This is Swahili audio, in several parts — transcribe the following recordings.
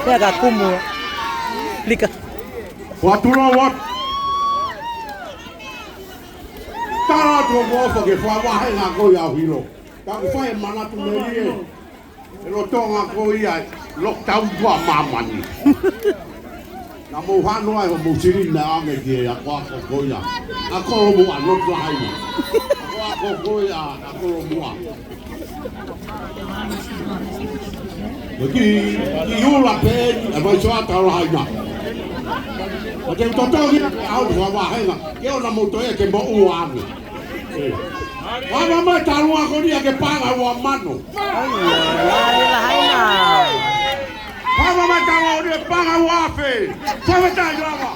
Ya ka kumu. Lika. Waturo wat. Tara to mo fo ke fa wa he na ko ya hilo. Ka ko fa e mana tu me ri. Lo tonga ko ia lockdown tua mamani. Na mo hano ai mo siri na ame ke ya kwa ko ya. Ako mo ano to hai mo. Ako ko ya ako mo. Ki yula pe vai só ta hai na. O te to ki au ko wa hai na. Ke ona mo to e ke mo uani. Mama ta lua ko dia ke panga wa mano. Lain na. Mama ta lua dia panga wa fe. Sabe ta java.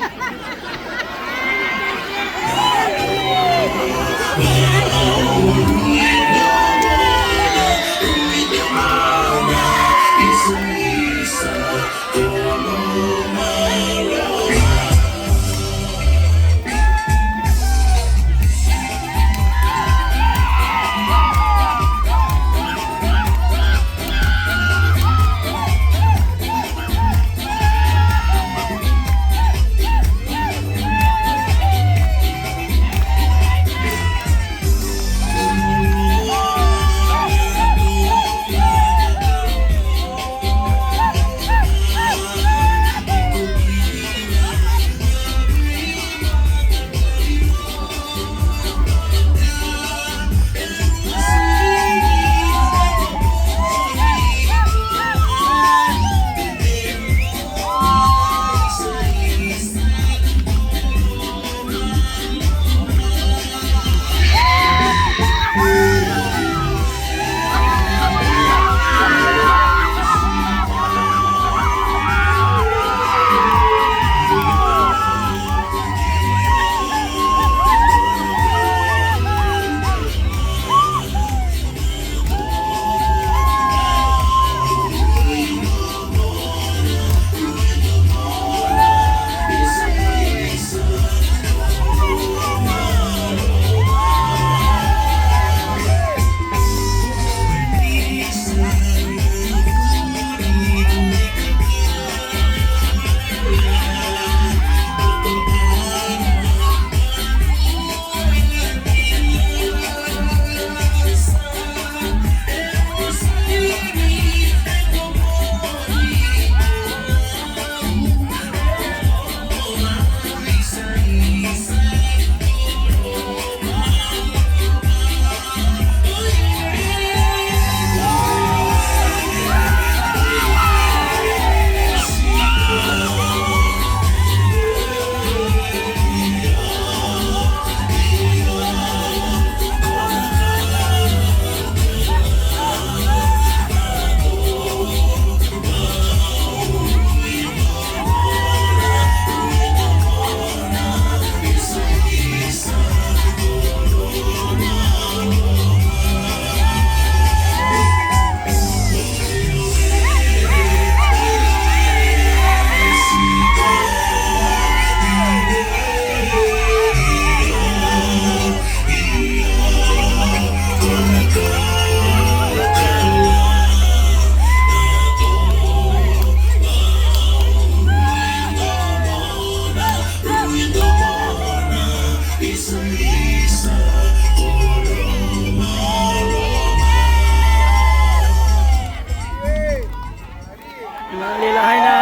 Lilahay na.